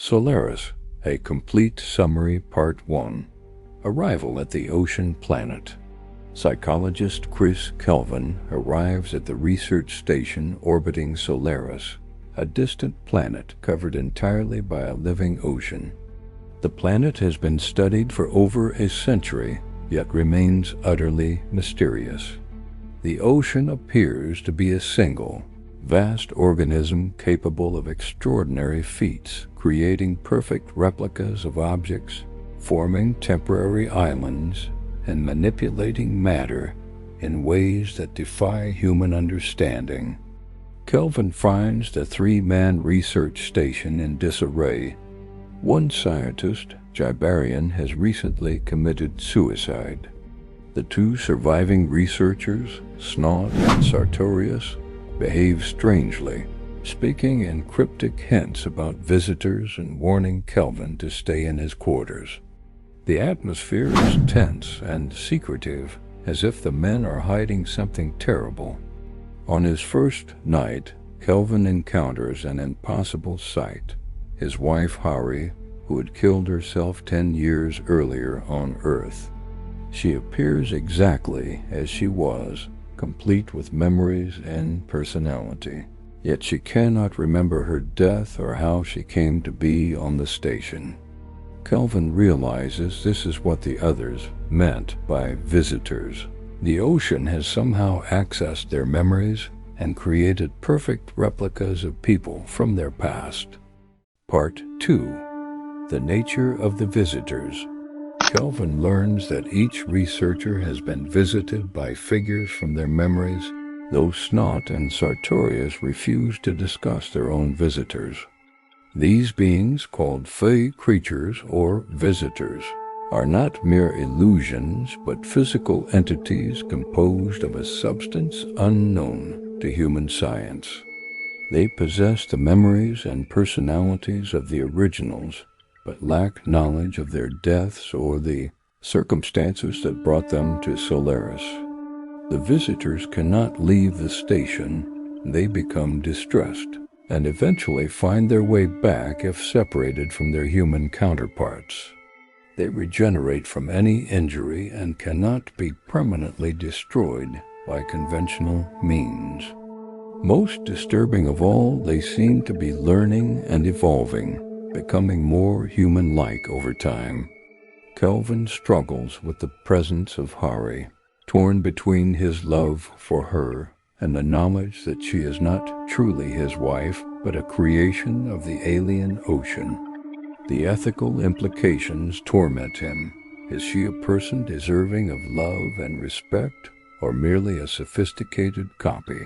Solaris, a complete summary Part 1. Arrival at the ocean planet. Psychologist Chris Kelvin arrives at the research station orbiting Solaris, a distant planet covered entirely by a living ocean. The planet has been studied for over a century, yet remains utterly mysterious. The ocean appears to be a single, vast organism capable of extraordinary feats, creating perfect replicas of objects, forming temporary islands, and manipulating matter in ways that defy human understanding. Kelvin finds the three-man research station in disarray. One scientist, Jibarian, has recently committed suicide. The two surviving researchers, Snot and Sartorius, behave strangely, speaking in cryptic hints about visitors and warning Kelvin to stay in his quarters. The atmosphere is tense and secretive, as if the men are hiding something terrible. On his first night, Kelvin encounters an impossible sight. His wife Hari, who had killed herself 10 years earlier on Earth. She appears exactly as she was, complete with memories and personality. Yet she cannot remember her death or how she came to be on the station. Kelvin realizes this is what the others meant by visitors. The ocean has somehow accessed their memories and created perfect replicas of people from their past. Part 2. The nature of the visitors. Kelvin learns that each researcher has been visited by figures from their memories, though Snot and Sartorius refuse to discuss their own visitors. These beings, called fey creatures or visitors, are not mere illusions but physical entities composed of a substance unknown to human science. They possess the memories and personalities of the originals, but lack knowledge of their deaths or the circumstances that brought them to Solaris. The visitors cannot leave the station. They become distressed and eventually find their way back if separated from their human counterparts. They regenerate from any injury and cannot be permanently destroyed by conventional means. Most disturbing of all, they seem to be learning and evolving, becoming more human-like over time. Kelvin struggles with the presence of Hari, torn between his love for her and the knowledge that she is not truly his wife, but a creation of the alien ocean. The ethical implications torment him. Is she a person deserving of love and respect, or merely a sophisticated copy?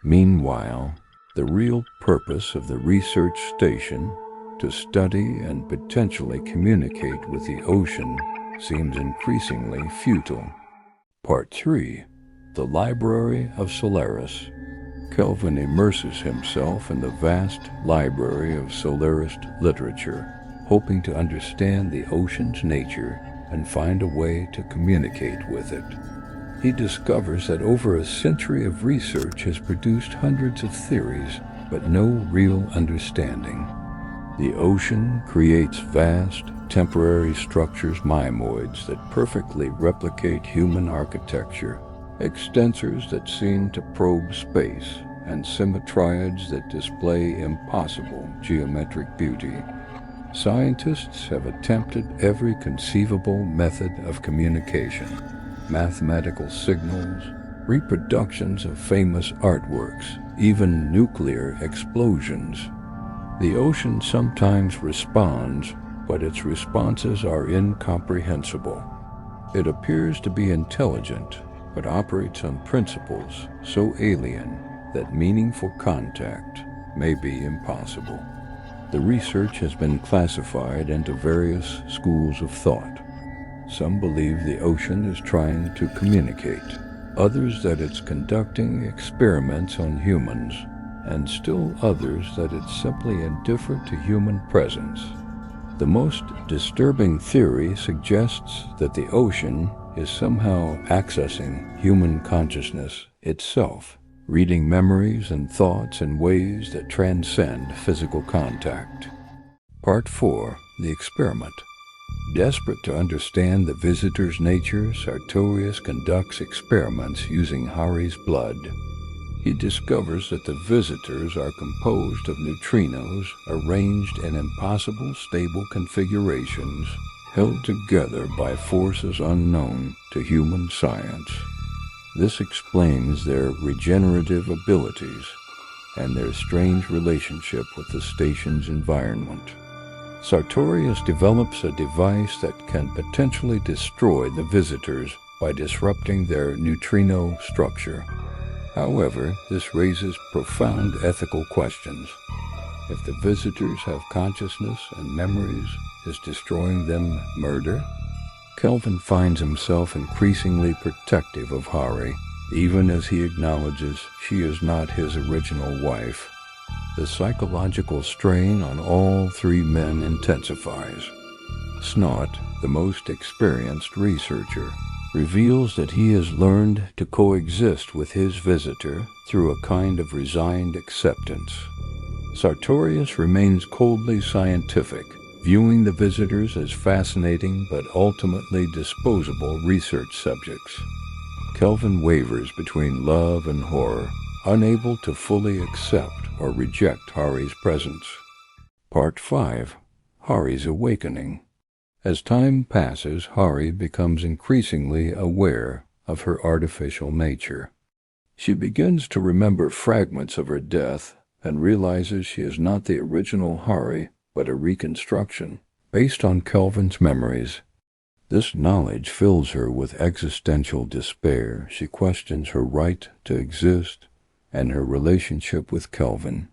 Meanwhile, the real purpose of the research station, to study and potentially communicate with the ocean, seems increasingly futile. Part 3. The Library of Solaris. Kelvin immerses himself in the vast library of Solaris literature, hoping to understand the ocean's nature and find a way to communicate with it. He discovers that over a century of research has produced hundreds of theories, but no real understanding. The ocean creates vast, temporary structures, mimoids that perfectly replicate human architecture, extensors that seem to probe space, and symmetriads that display impossible geometric beauty. Scientists have attempted every conceivable method of communication, mathematical signals, reproductions of famous artworks, even nuclear explosions. The ocean sometimes responds, but its responses are incomprehensible. It appears to be intelligent, but operates on principles so alien that meaningful contact may be impossible. The research has been classified into various schools of thought. Some believe the ocean is trying to communicate, others that it's conducting experiments on humans, and still others that it's simply indifferent to human presence. The most disturbing theory suggests that the ocean is somehow accessing human consciousness itself, reading memories and thoughts in ways that transcend physical contact. Part 4. The Experiment. Desperate to understand the visitor's nature, Sartorius conducts experiments using Hari's blood. He discovers that the visitors are composed of neutrinos arranged in impossible stable configurations, held together by forces unknown to human science. This explains their regenerative abilities and their strange relationship with the station's environment. Sartorius develops a device that can potentially destroy the visitors by disrupting their neutrino structure. However, this raises profound ethical questions. If the visitors have consciousness and memories, is destroying them murder? Kelvin finds himself increasingly protective of Hari, even as he acknowledges she is not his original wife. The psychological strain on all three men intensifies. Snot, the most experienced researcher, reveals that he has learned to coexist with his visitor through a kind of resigned acceptance. Sartorius remains coldly scientific, viewing the visitors as fascinating but ultimately disposable research subjects. Kelvin wavers between love and horror, unable to fully accept or reject Hari's presence. Part 5. Hari's Awakening. As time passes, Hari becomes increasingly aware of her artificial nature. She begins to remember fragments of her death and realizes she is not the original Hari, but a reconstruction based on Kelvin's memories. This knowledge fills her with existential despair. She questions her right to exist and her relationship with Kelvin.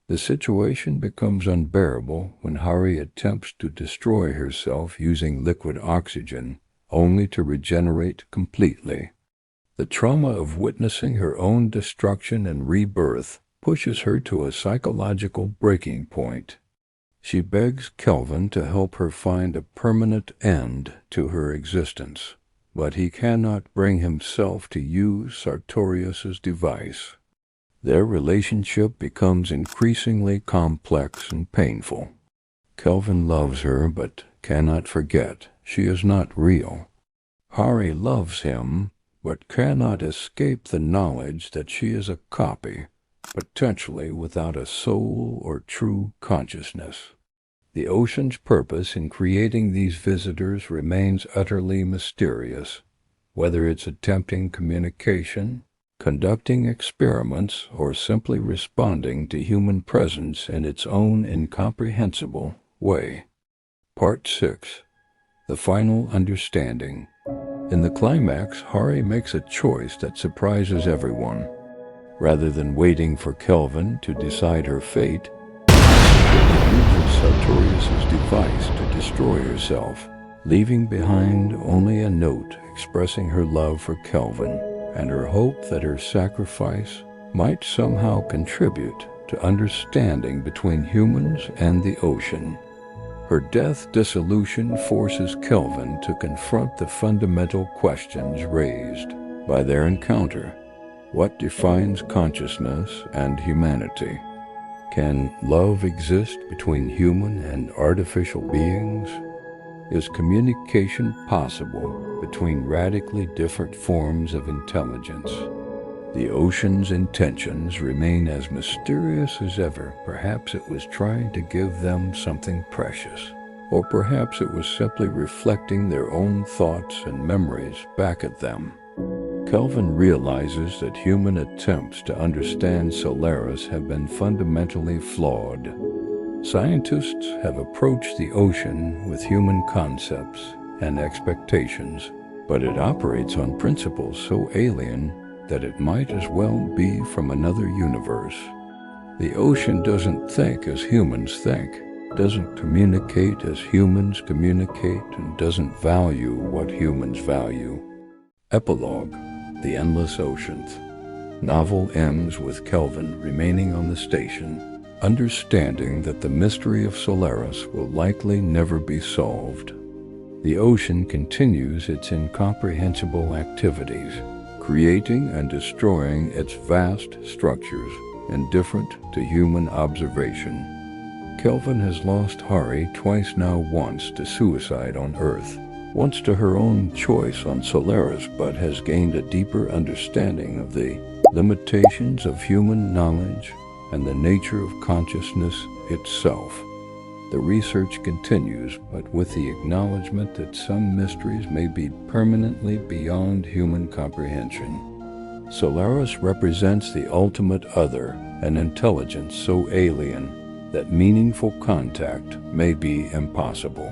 The situation becomes unbearable when Hari attempts to destroy herself using liquid oxygen, only to regenerate completely. The trauma of witnessing her own destruction and rebirth pushes her to a psychological breaking point. She begs Kelvin to help her find a permanent end to her existence, but he cannot bring himself to use Sartorius's device. Their relationship becomes increasingly complex and painful. Kelvin loves her but cannot forget she is not real. Hari loves him but cannot escape the knowledge that she is a copy, potentially without a soul or true consciousness. The ocean's purpose in creating these visitors remains utterly mysterious, whether it's attempting communication, conducting experiments, or simply responding to human presence in its own incomprehensible way. Part 6. The Final Understanding. In the climax, Hari makes a choice that surprises everyone. Rather than waiting for Kelvin to decide her fate, she uses Sartorius's device to destroy herself, leaving behind only a note expressing her love for Kelvin and her hope that her sacrifice might somehow contribute to understanding between humans and the ocean. Her death dissolution forces Kelvin to confront the fundamental questions raised by their encounter. What defines consciousness and humanity? Can love exist between human and artificial beings? Is communication possible between radically different forms of intelligence? The ocean's intentions remain as mysterious as ever. Perhaps it was trying to give them something precious, or perhaps it was simply reflecting their own thoughts and memories back at them. Kelvin realizes that human attempts to understand Solaris have been fundamentally flawed. Scientists have approached the ocean with human concepts and expectations, but it operates on principles so alien that it might as well be from another universe. The ocean doesn't think as humans think, doesn't communicate as humans communicate, and doesn't value what humans value. Epilogue. The Endless Oceans. Novel ends with Kelvin remaining on the station, understanding that the mystery of Solaris will likely never be solved. The ocean continues its incomprehensible activities, creating and destroying its vast structures, indifferent to human observation. Kelvin has lost Hari twice now, once to suicide on Earth, once to her own choice on Solaris, but has gained a deeper understanding of the limitations of human knowledge and the nature of consciousness itself. The research continues, but with the acknowledgement that some mysteries may be permanently beyond human comprehension. Solaris represents the ultimate other, an intelligence so alien that meaningful contact may be impossible.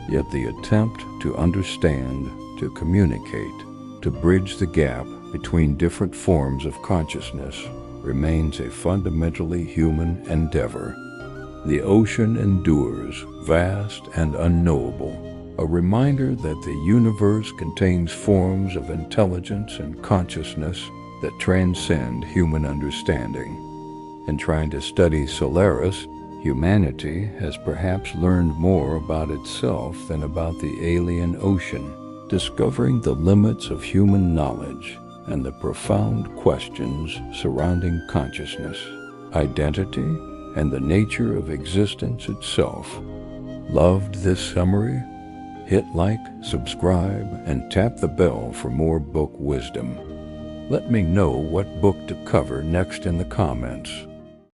Yet the attempt to understand, to communicate, to bridge the gap between different forms of consciousness remains a fundamentally human endeavor. The ocean endures, vast and unknowable, a reminder that the universe contains forms of intelligence and consciousness that transcend human understanding. In trying to study Solaris, humanity has perhaps learned more about itself than about the alien ocean, discovering the limits of human knowledge and the profound questions surrounding consciousness, identity, and the nature of existence itself. Loved this summary? Hit like, subscribe, and tap the bell for more book wisdom. Let me know what book to cover next in the comments.